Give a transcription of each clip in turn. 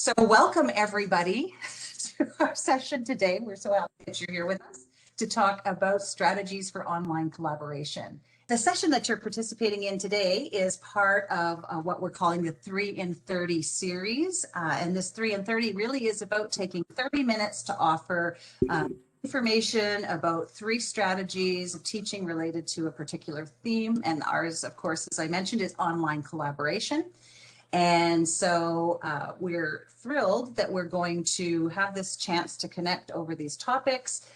So welcome everybody to our session today. We're so happy that you're here with us to talk about strategies for online collaboration. The session that you're participating in today is part of what we're calling the 3 in 30 series. And this 3 in 30 really is about taking 30 minutes to offer information about 3 strategies of teaching related to a particular theme. And ours, of course, as I mentioned, is online collaboration. And so we're thrilled that we're going to have this chance to connect over these topics.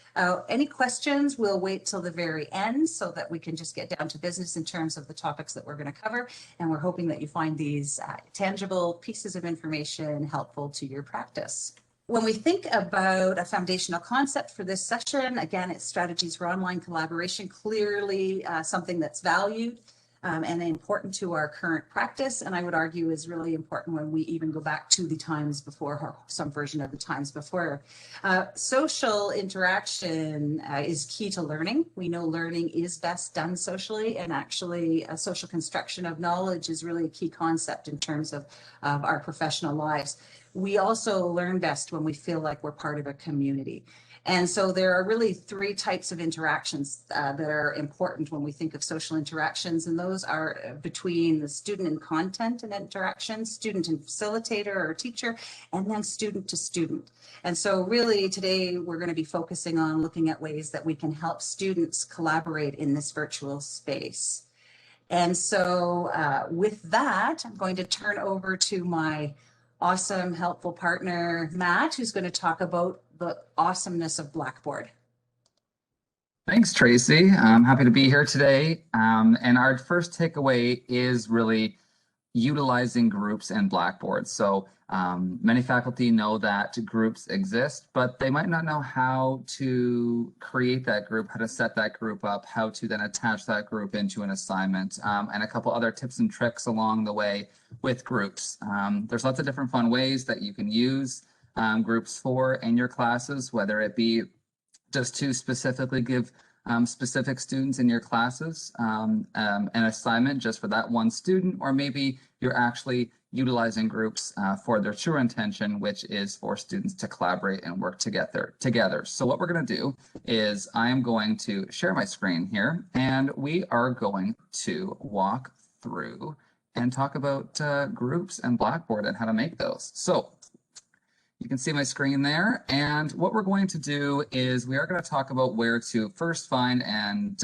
Any questions, we'll wait till the very end so that we can just get down to business in terms of the topics that we're going to cover. And we're hoping that you find these tangible pieces of information helpful to your practice. When we think about a foundational concept for this session, again, it's strategies for online collaboration, clearly something that's valued and important to our current practice, and I would argue is really important when we even go back to the times before, or some version of the times before. Social interaction is key to learning. We know learning is best done socially, and actually social construction of knowledge is really a key concept in terms of our professional lives. We also learn best when we feel like we're part of a community. And so there are really 3 types of interactions that are important when we think of social interactions, and those are between the student and content and interaction, student and facilitator or teacher, and then student to student. And so really today we're going to be focusing on looking at ways that we can help students collaborate in this virtual space. And so with that, I'm going to turn over to my awesome, helpful partner, Matt, who's going to talk about the awesomeness of Blackboard. Thanks, Tracy. I'm happy to be here today. And our first takeaway is really utilizing groups and Blackboard. So many faculty know that groups exist, but they might not know how to create that group, how to set that group up, how to then attach that group into an assignment, and a couple other tips and tricks along the way with groups. There's lots of different fun ways that you can use groups for in your classes, whether it be just to specifically give specific students in your classes an assignment just for that one student, or maybe you're actually utilizing groups for their true intention, which is for students to collaborate and work together. So what we're going to do is I am going to share my screen here, and we are going to walk through and talk about groups and Blackboard and how to make those. So you can see my screen there, and what we're going to do is we are going to talk about where to first find and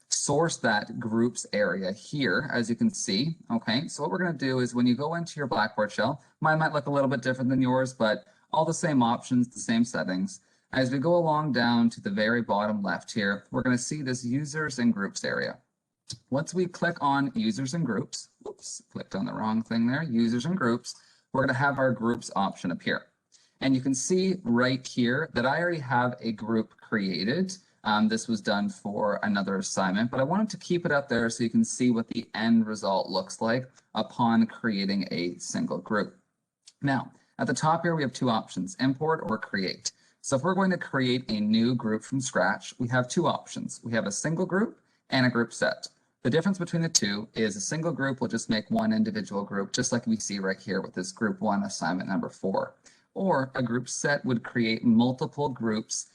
source that groups area here, as you can see. Okay, so what we're going to do is when you go into your Blackboard shell, mine might look a little bit different than yours, but all the same options, the same settings. As we go along down to the very bottom left here, we're going to see this users and groups area. Once we click on users and groups, oops, clicked on the wrong thing there, users and groups, we're going to have our groups option appear. And you can see right here that I already have a group created. This was done for another assignment, but I wanted to keep it up there so you can see what the end result looks like upon creating a single group. Now, at the top here, we have 2 options, import or create. So if we're going to create a new group from scratch, we have 2 options. We have a single group and a group set. The difference between the 2 is a single group will just make one individual group, just like we see right here with this group 1 assignment number 4. Or a group set would create multiple groups.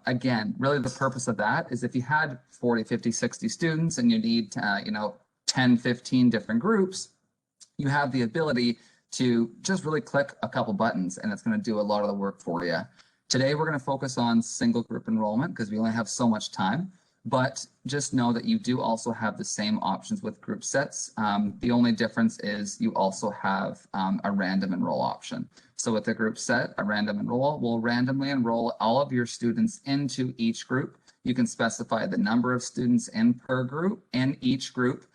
Again, really the purpose of that is if you had 40, 50, 60 students and you need, 10, 15 different groups, you have the ability to just really click a couple buttons and it's going to do a lot of the work for you. Today, we're going to focus on single group enrollment because we only have so much time. But just know that you do also have the same options with group sets. The only difference is you also have a random enroll option. So with the group set, a random enroll will randomly enroll all of your students into each group. You can specify the number of students in per group in each group.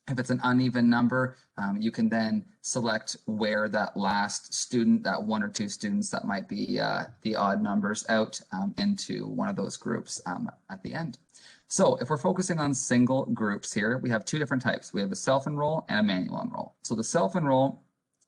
If it's an uneven number, you can then select where that last student, that 1 or 2 students that might be the odd numbers out into one of those groups at the end. So if we're focusing on single groups here, we have 2 different types. We have a self-enroll and a manual enroll. So the self-enroll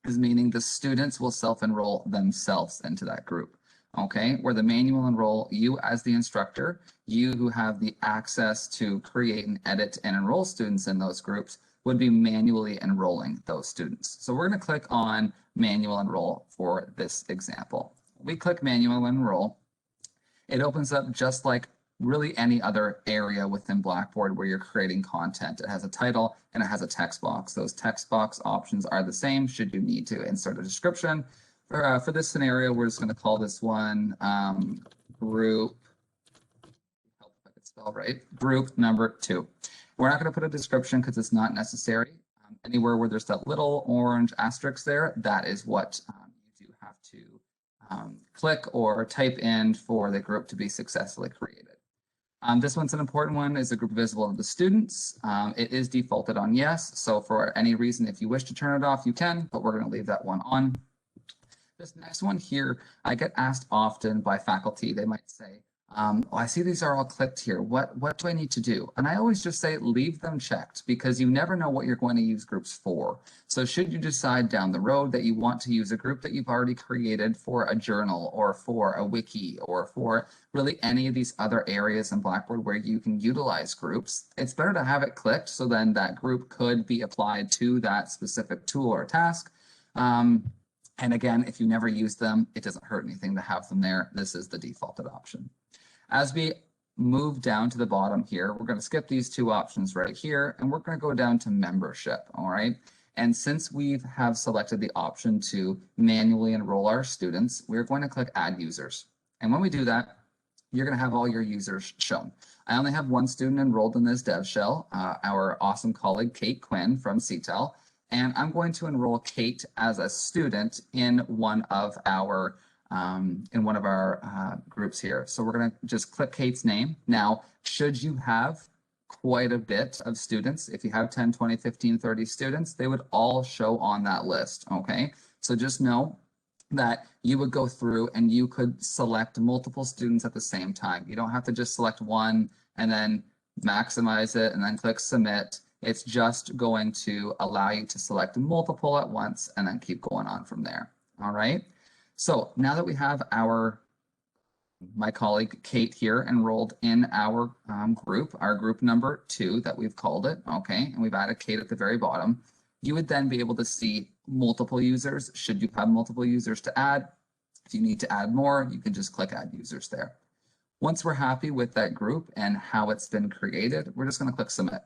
is meaning the students will self-enroll themselves into that group. Okay, where the manual enroll, you as the instructor, you who have the access to create and edit and enroll students in those groups, would be manually enrolling those students. So we're going to click on manual enroll for this example. We click manual enroll. It opens up just like really any other area within Blackboard where you're creating content. It has a title and it has a text box. Those text box options are the same should you need to insert a description. For this scenario, we're just going to call this one group, help if I could spell right, group number 2. We're not going to put a description because it's not necessary. Anywhere where there's that little orange asterisk there, that is what you do have to click or type in for the group to be successfully created. This one's an important one. Is the group visible to the students? It is defaulted on yes. So for any reason, if you wish to turn it off, you can, but we're going to leave that one on. This next one here, I get asked often by faculty. They might say, oh, I see these are all clicked here. What do I need to do? And I always just say, leave them checked, because you never know what you're going to use groups for. So should you decide down the road that you want to use a group that you've already created for a journal or for a wiki or for really any of these other areas in Blackboard where you can utilize groups, it's better to have it clicked so then that group could be applied to that specific tool or task. And again, if you never use them, it doesn't hurt anything to have them there. This is the defaulted option. As we move down to the bottom here, we're going to skip these two options right here, and we're going to go down to membership, all right? And since we have selected the option to manually enroll our students, we're going to click Add Users. And when we do that, you're going to have all your users shown. I only have one student enrolled in this dev shell, our awesome colleague, Kate Quinn from CTEL, and I'm going to enroll Kate as a student in one of our groups here. So we're going to just click Kate's name. Now, should you have quite a bit of students, if you have 10, 20, 15, 30 students, they would all show on that list, okay? So just know that you would go through and you could select multiple students at the same time. You don't have to just select one and then maximize it and then click submit. It's just going to allow you to select multiple at once and then keep going on from there, all right? So now that we have my colleague Kate here enrolled in our group number 2 that we've called it, okay, and we've added Kate at the very bottom, you would then be able to see multiple users should you have multiple users to add. If you need to add more, you can just click Add Users there. Once we're happy with that group and how it's been created, we're just going to click Submit.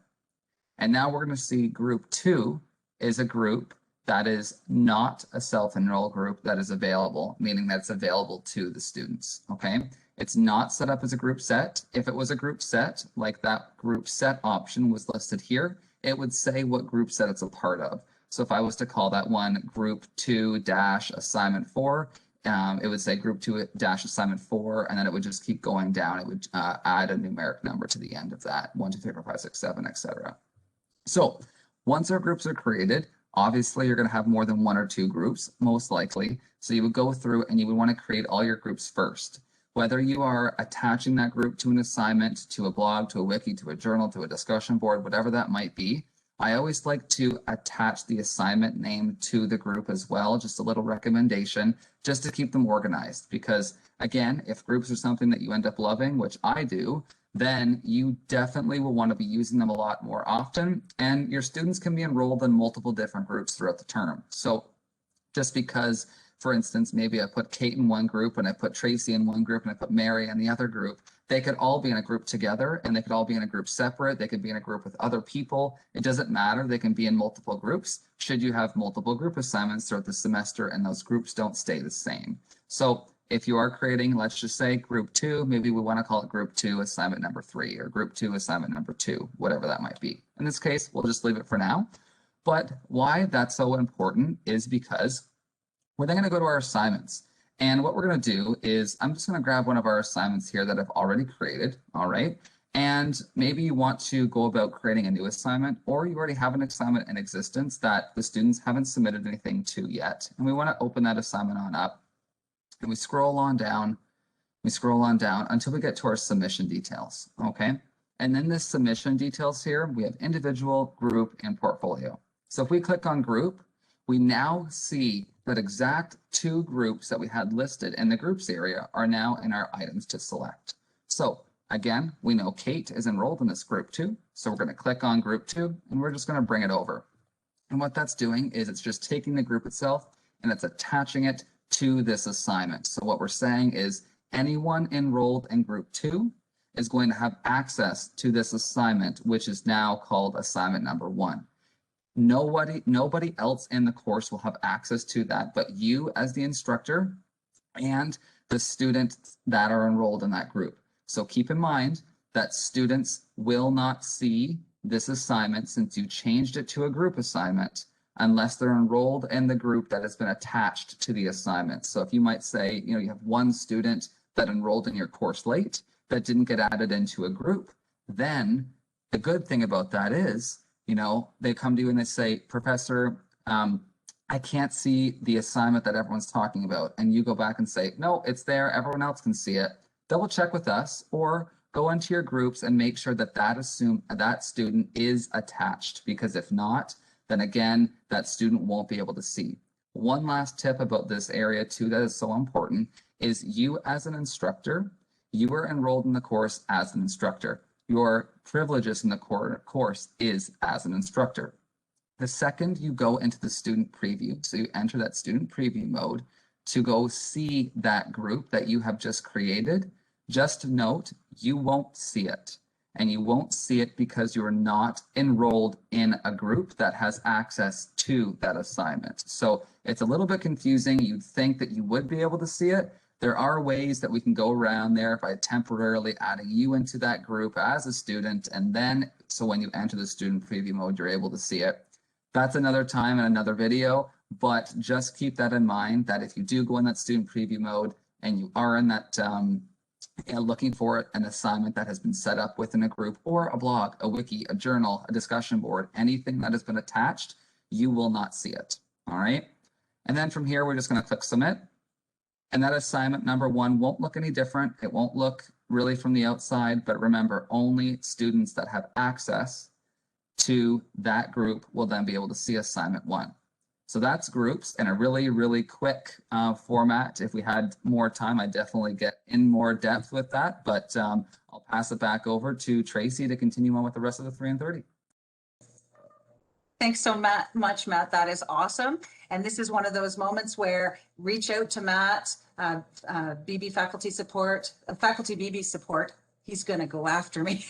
And now we're going to see group 2 is a group that is not a self-enroll group that is available, meaning that it's available to the students, okay? It's not set up as a group set. If it was a group set, like that group set option was listed here, it would say what group set it's a part of. So if I was to call that one group 2-assignment 4, it would say group 2-assignment 4, and then it would just keep going down. It would add a numeric number to the end of that, 1, 2, 3, 4, 5, 6, 7, etc. So once our groups are created, obviously you're going to have more than 1 or 2 groups, most likely. So you would go through and you would want to create all your groups first. Whether you are attaching that group to an assignment, to a blog, to a wiki, to a journal, to a discussion board, whatever that might be, I always like to attach the assignment name to the group as well, just a little recommendation, just to keep them organized. Because again, if groups are something that you end up loving, which I do, then you definitely will want to be using them a lot more often, and your students can be enrolled in multiple different groups throughout the term. So just because, for instance, maybe I put Kate in one group and I put Tracy in one group and I put Mary in the other group, they could all be in a group together and they could all be in a group separate. They could be in a group with other people. It doesn't matter. They can be in multiple groups. Should you have multiple group assignments throughout the semester and those groups don't stay the same. So if you are creating, let's just say group 2, maybe we want to call it group 2 assignment number 3 or group 2 assignment number 2, whatever that might be. In this case, we'll just leave it for now. But why that's so important is because we're then going to go to our assignments. And what we're going to do is I'm just going to grab one of our assignments here that I've already created. All right. And maybe you want to go about creating a new assignment, or you already have an assignment in existence that the students haven't submitted anything to yet. And we want to open that assignment on up. And we scroll on down. We scroll on down until we get to our submission details. Okay. And then this submission details here, we have individual, group, and portfolio. So if we click on group, we now see that exact 2 groups that we had listed in the groups area are now in our items to select. So Again, we know Kate is enrolled in this group 2, so we're going to click on group 2 and we're just going to bring it over. And what that's doing is it's just taking the group itself and it's attaching it to this assignment. So what we're saying is anyone enrolled in group 2 is going to have access to this assignment, which is now called assignment number 1. Nobody else in the course will have access to that, but you as the instructor and the students that are enrolled in that group. So keep in mind that students will not see this assignment since you changed it to a group assignment unless they're enrolled in the group that has been attached to the assignment. So if you might say, you have one student that enrolled in your course late that didn't get added into a group, then the good thing about that is, they come to you and they say, Professor, I can't see the assignment that everyone's talking about. And you go back and say, no, it's there. Everyone else can see it. Double check with us or go into your groups and make sure that that student is attached, because if not, then again, that student won't be able to see. One last tip about this area too that is so important is you as an instructor, you are enrolled in the course as an instructor. Your privileges in the course is as an instructor. The second you go into the student preview, so you enter that student preview mode to go see that group that you have just created, just note you won't see it. And you won't see it because you're not enrolled in a group that has access to that assignment. So it's a little bit confusing. You'd think that you would be able to see it. There are ways that we can go around there by temporarily adding you into that group as a student. And then, so when you enter the student preview mode, you're able to see it. That's another time in another video, but just keep that in mind that if you do go in that student preview mode and you are in that looking for an assignment that has been set up within a group or a blog, a wiki, a journal, a discussion board, anything that has been attached, you will not see it. All right. And then from here, we're just going to click submit. And that assignment number 1 won't look any different. It won't look really from the outside, but remember, only students that have access to that group will then be able to see assignment 1. So that's groups in a really, really quick format. If we had more time, I'd definitely get in more depth with that, but I'll pass it back over to Tracy to continue on with the rest of the 3 and 30. Thanks so much, Matt. That is awesome. And this is one of those moments where reach out to Matt, BB faculty support, faculty BB support. He's going to go after me.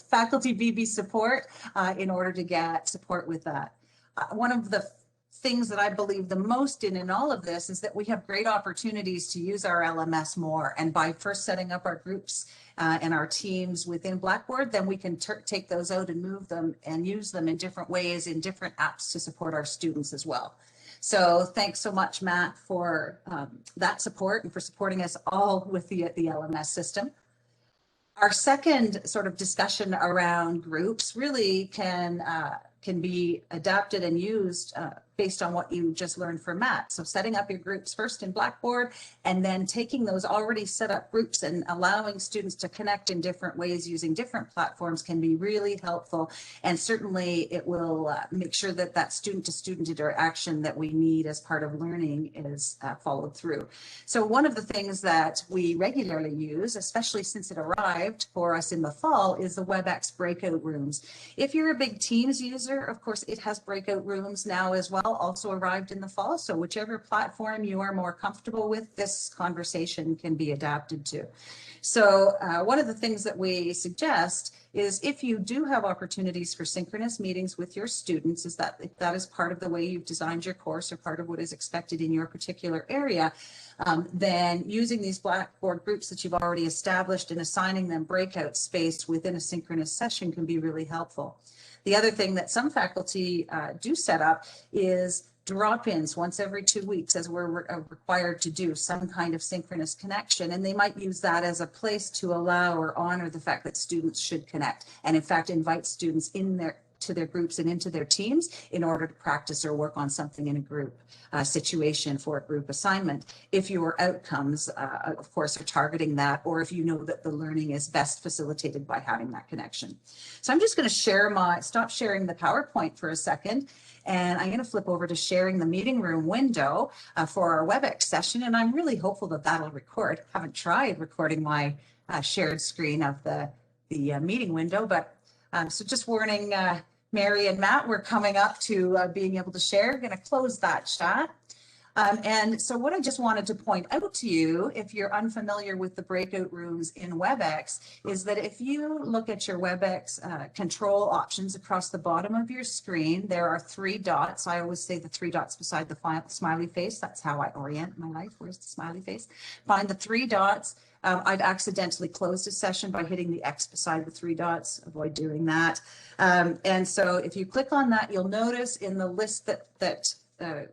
Faculty BB support in order to get support with that. One of the things that I believe the most in all of this is that we have great opportunities to use our LMS more. And by first setting up our groups and our teams within Blackboard, then we can take those out and move them and use them in different ways in different apps to support our students as well. So thanks so much, Matt, for that support and for supporting us all with the LMS system. Our second sort of discussion around groups really can be adapted and used based on what you just learned from Matt. So setting up your groups first in Blackboard and then taking those already set up groups and allowing students to connect in different ways using different platforms can be really helpful. And certainly it will make sure that that student-to-student interaction that we need as part of learning is followed through. So one of the things that we regularly use, especially since it arrived for us in the fall, is the Webex breakout rooms. If you're a big Teams user, of course, it has breakout rooms now as well, also arrived in the fall. So whichever platform you are more comfortable with, this conversation can be adapted to. So one of the things that we suggest is if you do have opportunities for synchronous meetings with your students, is that if that is part of the way you've designed your course or part of what is expected in your particular area, then using these Blackboard groups that you've already established and assigning them breakout space within a synchronous session can be really helpful. The other thing that some faculty do set up is drop-ins once every 2 weeks, as we're required to do some kind of synchronous connection. And they might use that as a place to allow or honor the fact that students should connect, and in fact invite students to their groups and into their teams in order to practice or work on something in a group situation for a group assignment. If your outcomes, of course, are targeting that, or if you know that the learning is best facilitated by having that connection. So I'm just going to stop sharing the PowerPoint for a second, and I'm going to flip over to sharing the meeting room window for our Webex session. And I'm really hopeful that that'll record. I haven't tried recording my shared screen of the meeting window. But so just warning Mary and Matt, we're coming up to being able to share. Going to close that chat. And so what I just wanted to point out to you, if you're unfamiliar with the breakout rooms in Webex, is that if you look at your Webex control options across the bottom of your screen, there are 3 dots. I always say the 3 dots beside the smiley face. That's how I orient my life. Where's the smiley face? Find the 3 dots. I've accidentally closed a session by hitting the X beside the 3 dots. Avoid doing that. And so if you click on that, you'll notice in the list that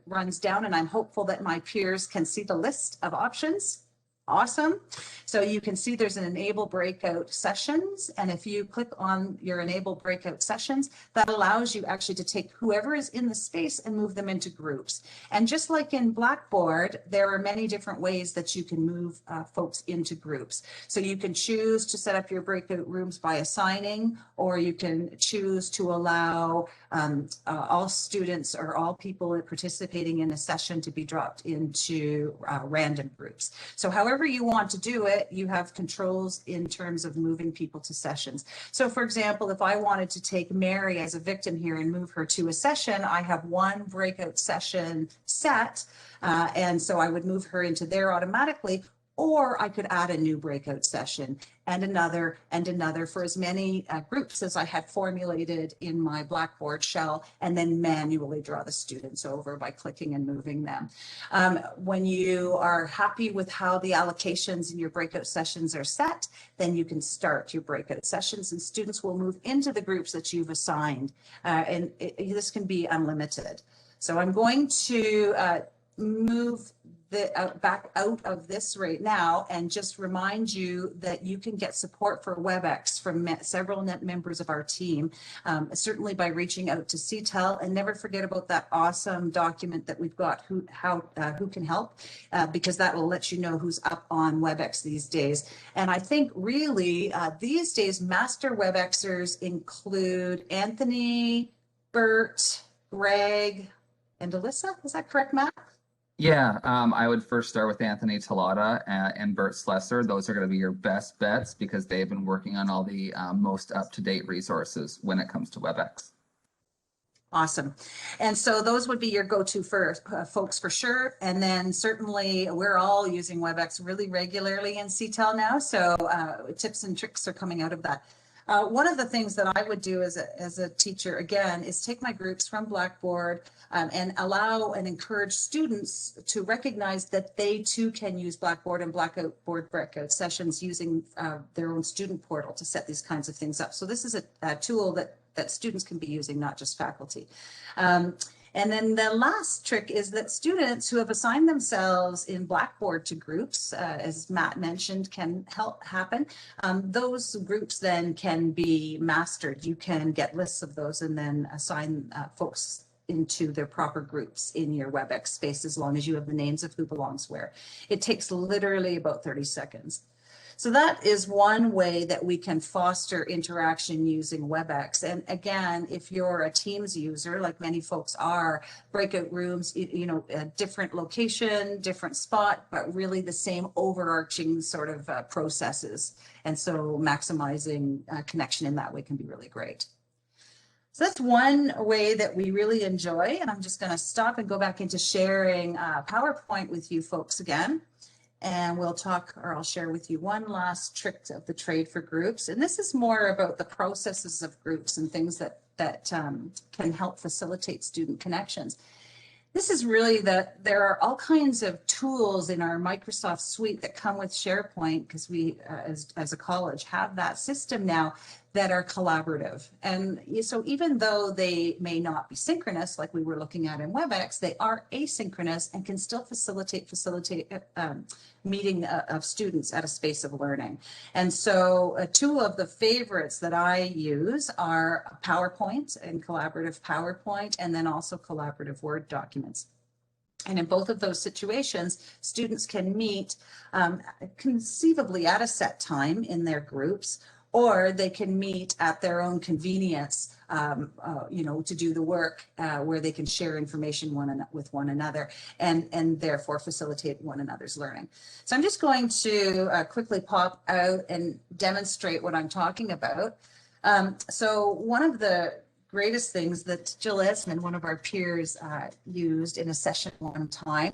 runs down, and I'm hopeful that my peers can see the list of options. Awesome. So you can see there's an enable breakout sessions. And if you click on your enable breakout sessions, that allows you actually to take whoever is in the space and move them into groups. And just like in Blackboard, there are many different ways that you can move folks into groups. So you can choose to set up your breakout rooms by assigning, or you can choose to allow all students or all people participating in a session to be dropped into random groups. So however you want to do it, you have controls in terms of moving people to sessions. So for example, if I wanted to take Mary as a victim here and move her to a session, I have one breakout session set, and so I would move her into there automatically. Or I could add a new breakout session and another for as many groups as I had formulated in my Blackboard shell, and then manually draw the students over by clicking and moving them. When you are happy with how the allocations in your breakout sessions are set, then you can start your breakout sessions and students will move into the groups that you've assigned. And this can be unlimited. So I'm going to move back out of this right now and just remind you that you can get support for Webex from several members of our team, certainly by reaching out to CTEL, and never forget about that awesome document that we've got, who can help, because that will let you know who's up on Webex these days. And I think really these days master Webexers include Anthony, Bert, Greg, and Alyssa. Is that correct, Matt? Yeah, I would first start with Anthony Talata and Bert Slesser. Those are going to be your best bets because they've been working on all the most up-to-date resources when it comes to Webex. Awesome. And so those would be your go-to for folks for sure. And then certainly we're all using Webex really regularly in CTEL now. So tips and tricks are coming out of that. One of the things that I would do as a teacher, again, is take my groups from Blackboard and allow and encourage students to recognize that they too can use Blackboard and Blackboard breakout sessions using their own student portal to set these kinds of things up. So this is a tool that students can be using, not just faculty. And then the last trick is that students who have assigned themselves in Blackboard to groups, as Matt mentioned, can happen. Those groups then can be mastered. You can get lists of those and then assign folks into their proper groups in your Webex space, as long as you have the names of who belongs where. It takes literally about 30 seconds. So that is one way that we can foster interaction using Webex. And again, if you're a Teams user, like many folks are, breakout rooms, you know, a different location, different spot, but really the same overarching sort of processes. And so maximizing connection in that way can be really great. So that's one way that we really enjoy. And I'm just going to stop and go back into sharing PowerPoint with you folks again. And we'll talk, or I'll share with you one last trick of the trade for groups. And this is more about the processes of groups and things that can help facilitate student connections. This is really that there are all kinds of tools in our Microsoft suite that come with SharePoint, because we, as a college, have that system now that are collaborative. And so even though they may not be synchronous, like we were looking at in Webex, they are asynchronous and can still facilitate meeting of students at a space of learning. And so two of the favorites that I use are PowerPoint and collaborative PowerPoint, and then also collaborative Word documents. And in both of those situations, students can meet conceivably at a set time in their groups, or they can meet at their own convenience, to do the work where they can share information with one another and therefore facilitate one another's learning. So I'm just going to quickly pop out and demonstrate what I'm talking about. So one of the greatest things that Jill Esmond, one of our peers, used in a session one time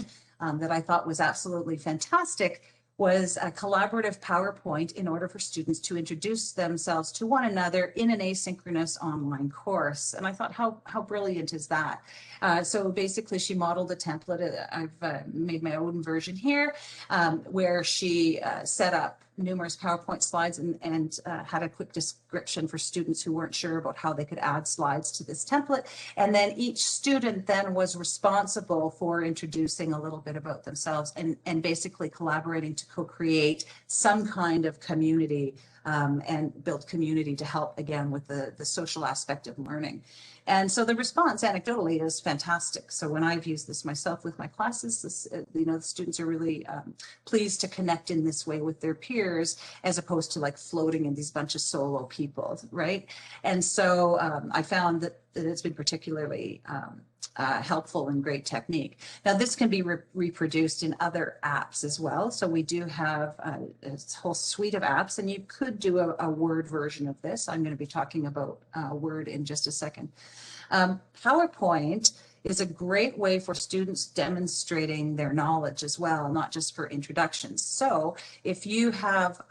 that I thought was absolutely fantastic was a collaborative PowerPoint in order for students to introduce themselves to one another in an asynchronous online course. And I thought, how brilliant is that? So basically she modeled a template. I've made my own version here where she set up numerous PowerPoint slides and had a quick description for students who weren't sure about how they could add slides to this template. And then each student then was responsible for introducing a little bit about themselves and basically collaborating to co-create some kind of community and build community to help again with the social aspect of learning. And so the response anecdotally is fantastic. So when I've used this myself with my classes, the students are really pleased to connect in this way with their peers, as opposed to like floating in these bunch of solo people, right? And so I found that it's been particularly helpful and great technique. Now this can be reproduced in other apps as well. So we do have a whole suite of apps, and you could do a Word version of this. I'm going to be talking about Word in just a second. PowerPoint is a great way for students demonstrating their knowledge as well, not just for introductions. So if you have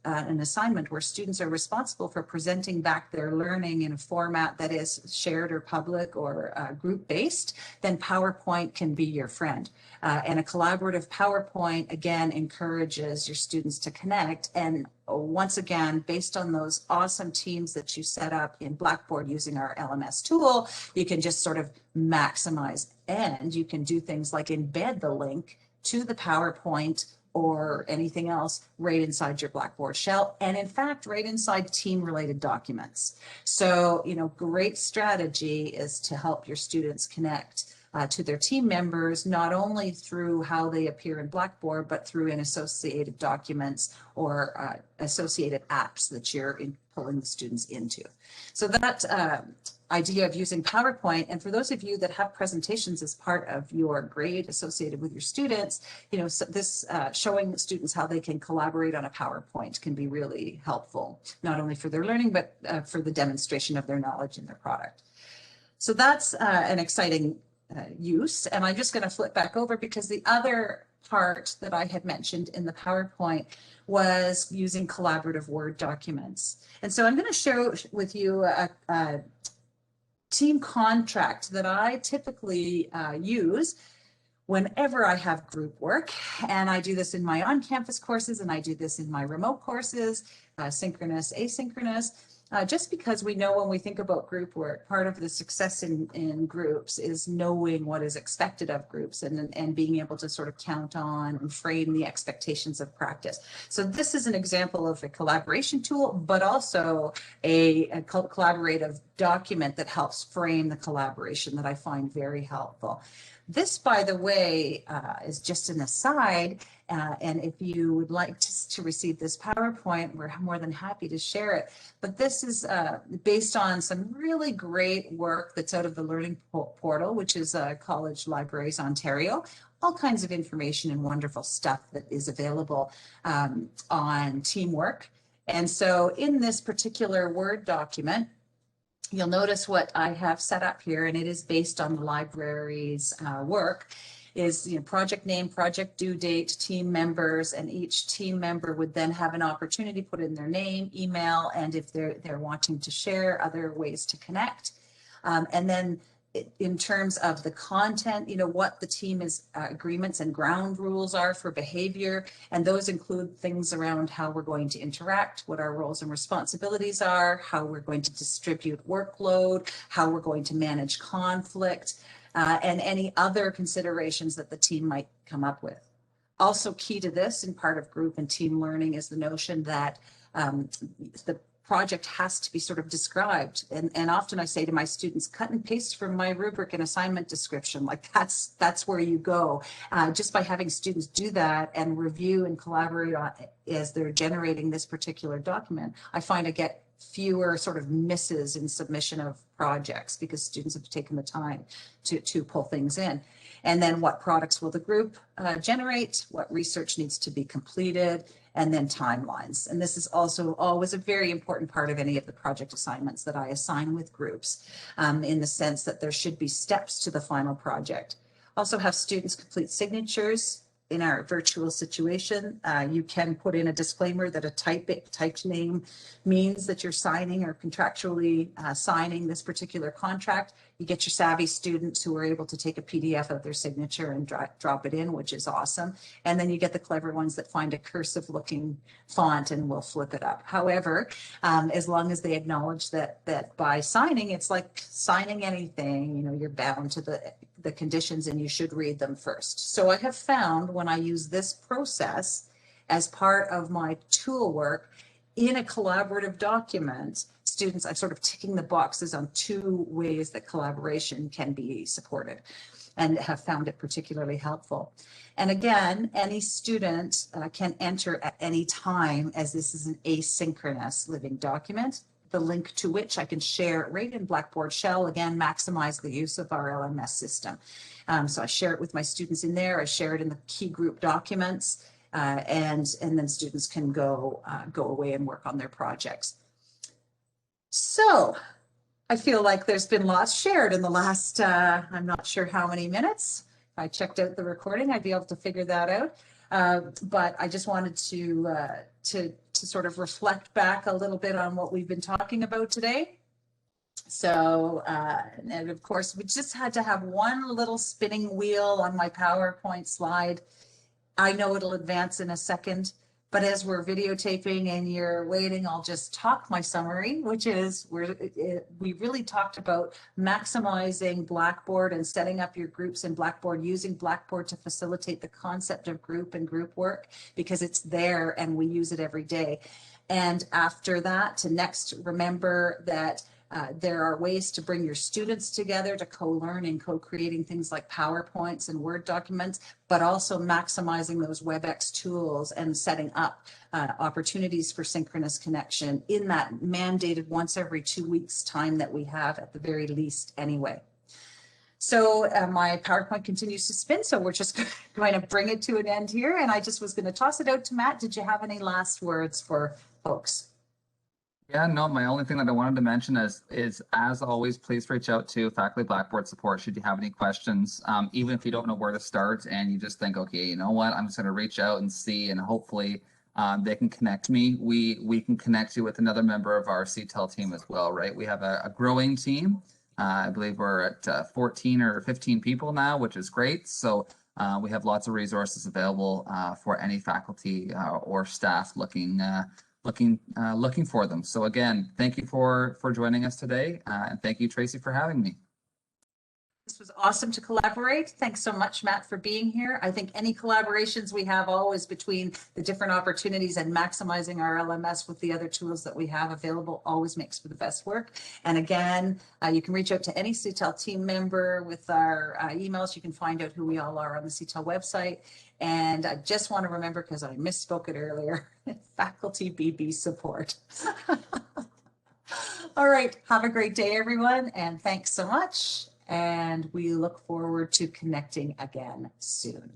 an assignment where students are responsible for presenting back their learning in a format that is shared or public or group-based, then PowerPoint can be your friend. And a collaborative PowerPoint, again, encourages your students to connect. And once again, based on those awesome teams that you set up in Blackboard using our LMS tool, you can just sort of maximize, and you can do things like embed the link to the PowerPoint or anything else right inside your Blackboard shell, and in fact, right inside team-related documents. So, great strategy is to help your students connect to their team members, not only through how they appear in Blackboard, but through in associated documents or associated apps that you're pulling the students into. So that idea of using PowerPoint, and for those of you that have presentations as part of your grade associated with your students, so this showing students how they can collaborate on a PowerPoint can be really helpful, not only for their learning, but for the demonstration of their knowledge in their product. So that's an exciting use. And I'm just going to flip back over because the other part that I had mentioned in the PowerPoint was using collaborative Word documents. And so I'm going to share with you a team contract that I typically use whenever I have group work. And I do this in my on-campus courses, and I do this in my remote courses, synchronous, asynchronous. Just because we know when we think about group work, part of the success in groups is knowing what is expected of groups and being able to sort of count on and frame the expectations of practice. So this is an example of a collaboration tool, but also a collaborative document that helps frame the collaboration that I find very helpful. This, by the way, is just an aside, and if you would like to receive this PowerPoint, we're more than happy to share it. But this is based on some really great work that's out of the Learning Portal, which is College Libraries Ontario. All kinds of information and wonderful stuff that is available on teamwork. And so in this particular Word document, you'll notice what I have set up here, and it is based on the library's work, is project name, project due date, team members, and each team member would then have an opportunity to put in their name, email, and if they're wanting to share, other ways to connect. And then in terms of the content, what the team is agreements and ground rules are for behavior. And those include things around how we're going to interact, what our roles and responsibilities are, how we're going to distribute workload, how we're going to manage conflict, and any other considerations that the team might come up with. Also key to this in part of group and team learning is the notion that the project has to be sort of described. And often I say to my students, cut and paste from my rubric and assignment description. Like that's where you go. Just by having students do that and review and collaborate on as they're generating this particular document, I find I get fewer sort of misses in submission of projects because students have taken the time to pull things in. And then what products will the group generate, what research needs to be completed, and then timelines. And this is also always a very important part of any of the project assignments that I assign with groups, in the sense that there should be steps to the final project. Also have students complete signatures. In our virtual situation, you can put in a disclaimer that a typed name means that you're signing or contractually signing this particular contract. You get your savvy students who are able to take a PDF of their signature and drop it in, which is awesome. And then you get the clever ones that find a cursive looking font and will flip it up. However, as long as they acknowledge that by signing, it's like signing anything, you know, you're bound to the conditions and you should read them first. So I have found when I use this process as part of my tool work in a collaborative document, students, I'm sort of ticking the boxes on 2 ways that collaboration can be supported and have found it particularly helpful. And again, any student can enter at any time, as this is an asynchronous living document, the link to which I can share right in Blackboard Shell, again, maximize the use of our LMS system. So I share it with my students in there. I share it in the key group documents, and then students can go away and work on their projects. So I feel like there's been lots shared in the last, I'm not sure how many minutes. If I checked out the recording, I'd be able to figure that out. But I just wanted to sort of reflect back a little bit on what we've been talking about today. So, and of course, we just had to have one little spinning wheel on my PowerPoint slide. I know it'll advance in a second, but as we're videotaping and you're waiting, I'll just talk my summary, which is we really talked about maximizing Blackboard and setting up your groups in Blackboard, using Blackboard to facilitate the concept of group and group work because it's there and we use it every day. And after that, to next remember that there are ways to bring your students together to co-learn and co-creating things like PowerPoints and Word documents, but also maximizing those Webex tools and setting up opportunities for synchronous connection in that mandated once every 2 weeks time that we have at the very least anyway. So my PowerPoint continues to spin, so we're just going to bring it to an end here. And I just was going to toss it out to Matt. Did you have any last words for folks? Yeah, no, my only thing that I wanted to mention is as always, please reach out to Faculty Blackboard support should you have any questions. Even if you don't know where to start and you just think, okay, you know what, I'm just going to reach out and see, and hopefully they can connect me. We can connect you with another member of our CTEL team as well, right? We have a growing team. I believe we're at 14 or 15 people now, which is great. So we have lots of resources available for any faculty or staff looking for them. So again, thank you for joining us today, and thank you, Tracy, for having me. This was awesome to collaborate. Thanks so much, Matt, for being here. I think any collaborations we have always between the different opportunities and maximizing our LMS with the other tools that we have available always makes for the best work. And again, you can reach out to any CTEL team member with our emails. You can find out who we all are on the CTEL website. And I just want to remember, because I misspoke it earlier, faculty BB support. All right. Have a great day, everyone. And thanks so much. And we look forward to connecting again soon.